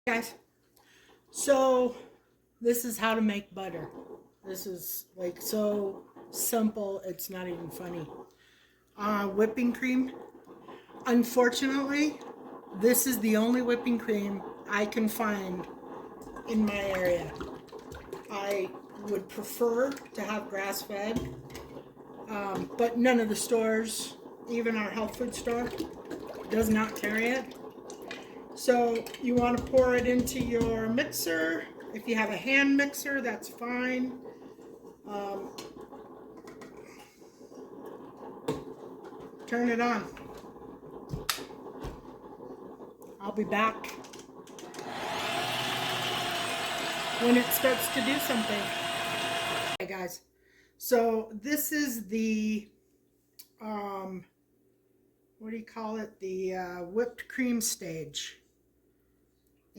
Guys, so this is how to make butter. This is like so simple, it's not even funny. Whipping cream. Unfortunately, this is the only whipping cream I can find in my area. I would prefer to have grass-fed, but none of the stores, even our health food store, does not carry it. So you want to pour it into your mixer. If you have a hand mixer, that's fine. Turn it on. I'll be back when it starts to do something. Okay, guys. So this is the, what do you call it? The whipped cream stage.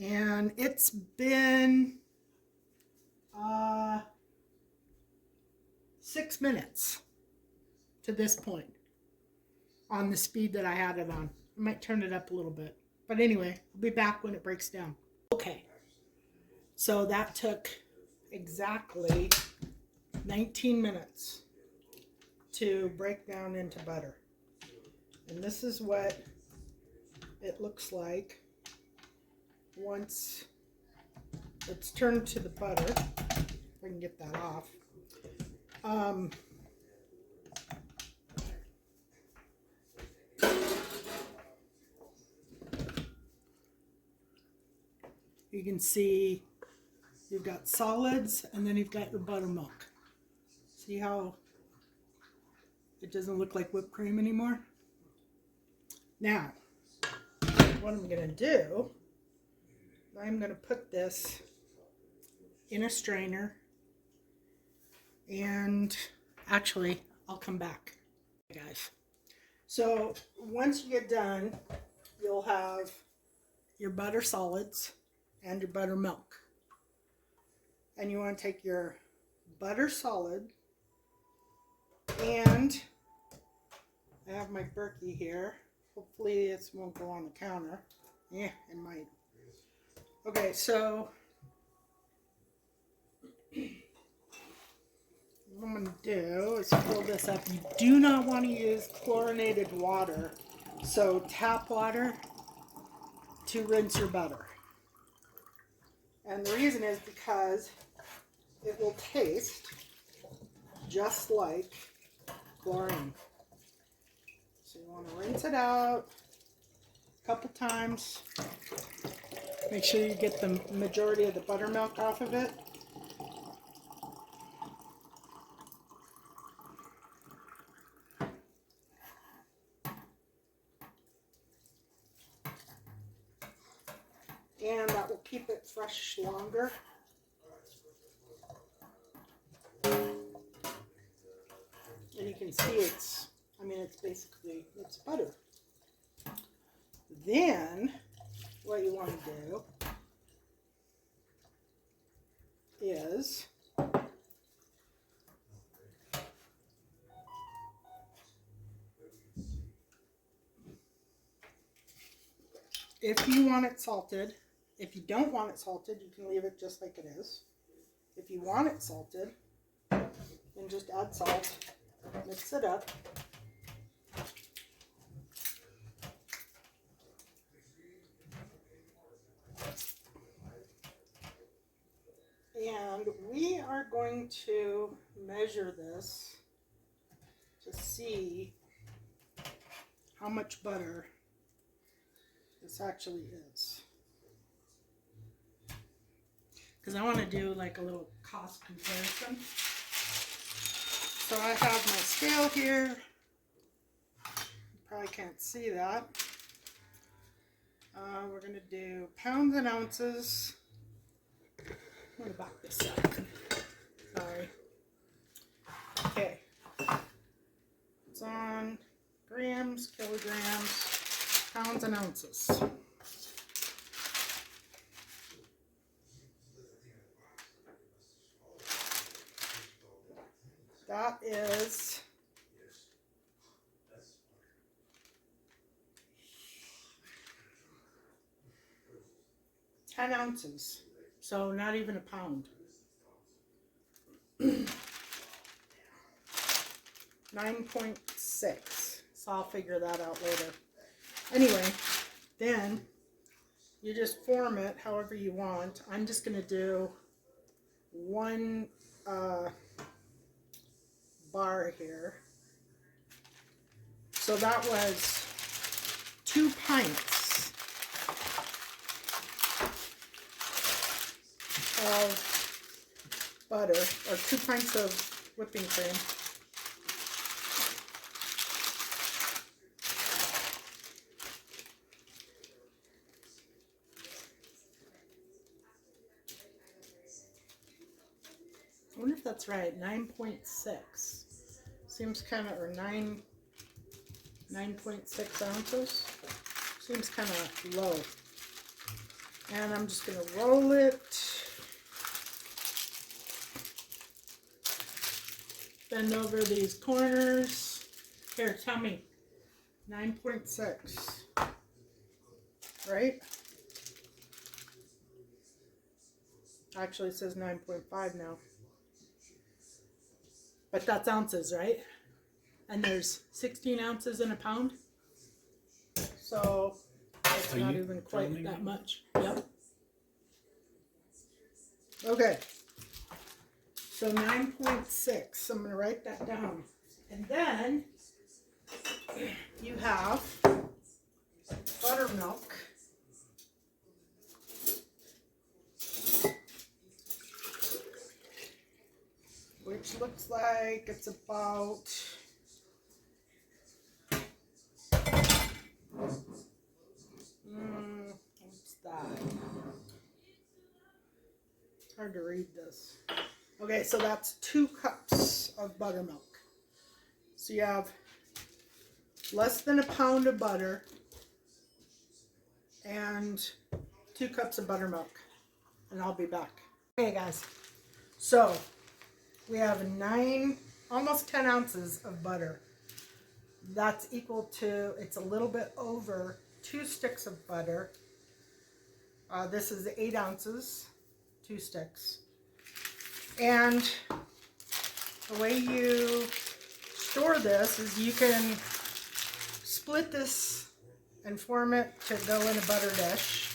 And it's been 6 minutes to this point on the speed that I had it on. I might turn it up a little bit. But anyway, I'll be back when it breaks down. Okay, so that took exactly 19 minutes to break down into butter. And this is what it looks like once it's turned to the butter. If I can get that off. You can see you've got solids and then you've got your buttermilk. See how it doesn't look like whipped cream anymore? Now, what I'm going to do, I'm going to put this in a strainer, and actually I'll come back, guys. So once you get done, you'll have your butter solids and your buttermilk. And you want to take your butter solid, and I have my Berkey here. Hopefully this won't go on the counter. Yeah, it might. Okay, so what I'm going to do is fill this up. You do not want to use chlorinated water, so tap water to rinse your butter. And the reason is because it will taste just like chlorine. So you want to rinse it out a couple times. Make sure you get the majority of the buttermilk off of it. And that will keep it fresh longer. And you can see it's basically butter. Then what you want to do is if you want it salted, if you don't want it salted, you can leave it just like it is. If you want it salted, then just add salt, mix it up. And we are going to measure this to see how much butter this actually is. Because I want to do like a little cost comparison. So I have my scale here. You probably can't see that. We're going to do pounds and ounces. I'm going to back this up. Sorry. Okay. It's on grams, kilograms, pounds and ounces. That is 10 ounces. So not even a pound. 9.6. So I'll figure that out later. Anyway, then you just form it however you want. I'm just going to do one bar here. So that was 2 pints of butter, or 2 pints of whipping cream. I wonder if that's right. 9.6 seems kind of, or 9.6 ounces seems kind of low. And I'm just going to roll it, bend over these corners. Here, tell me. 9.6, right? Actually, it says 9.5 now. But that's ounces, right? And there's 16 ounces in a pound. So it's not even quite that much. Yep. Okay. So 9.6. I'm going to write that down. And then you have buttermilk. Which looks like it's about what's that? Hard to read this. Okay, so that's 2 cups of buttermilk. So you have less than a pound of butter and 2 cups of buttermilk. And I'll be back. Okay, guys. So we have 9, almost 10 ounces of butter. That's equal to, it's a little bit over 2 sticks of butter. This is 8 ounces, 2 sticks. And the way you store this is you can split this and form it to go in a butter dish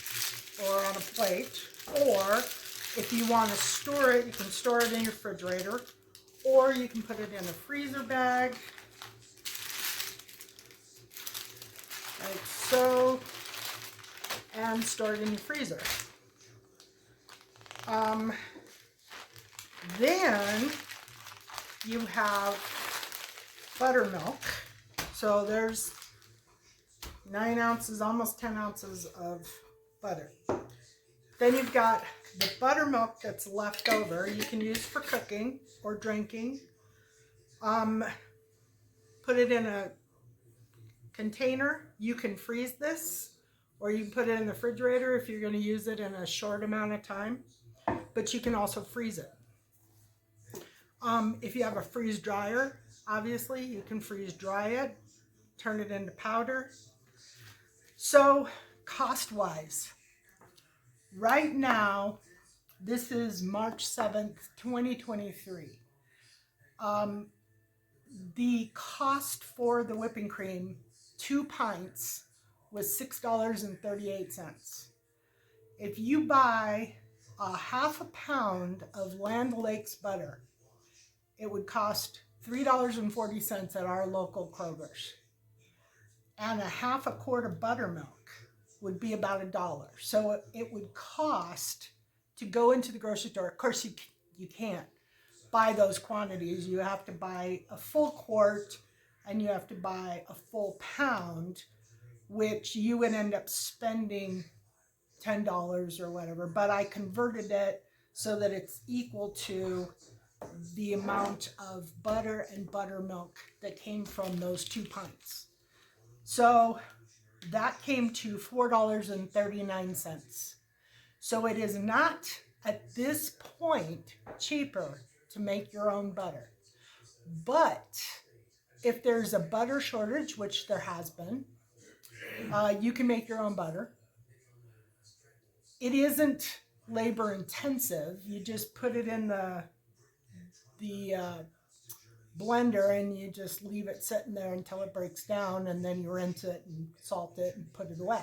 or on a plate. Or if you want to store it, you can store it in your refrigerator, or you can put it in a freezer bag, like so, and store it in your freezer. Then you have buttermilk. So there's 9 ounces, almost 10 ounces of butter. Then you've got the buttermilk that's left over. You can use for cooking or drinking. Put it in a container. You can freeze this, or you can put it in the refrigerator if you're going to use it in a short amount of time. But you can also freeze it. If you have a freeze dryer, obviously you can freeze dry it, turn it into powder. So cost-wise, right now, this is March 7th, 2023. The cost for the whipping cream, 2 pints, was $6.38. If you buy a half a pound of Land O'Lakes butter, it would cost $3.40 at our local Kroger's. And a half a quart of buttermilk would be about $1. So it would cost to go into the grocery store. Of course, you can't buy those quantities. You have to buy a full quart and you have to buy a full pound, which you would end up spending $10 or whatever. But I converted it so that it's equal to the amount of butter and buttermilk that came from those 2 pints. So that came to $4.39. So it is not at this point cheaper to make your own butter. But if there's a butter shortage, which there has been, you can make your own butter. it isn't labor intensive. You just put it in the blender and you just leave it sitting there until it breaks down, and then you rinse it and salt it and put it away.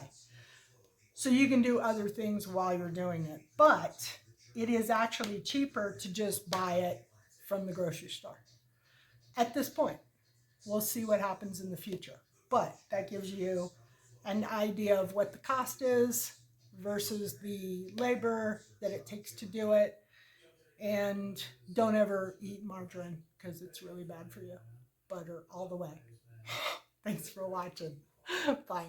So you can do other things while you're doing it, but it is actually cheaper to just buy it from the grocery store at this point. We'll see what happens in the future, but that gives you an idea of what the cost is versus the labor that it takes to do it. And don't ever eat margarine because it's really bad for you. Butter all the way. Thanks for watching. Bye.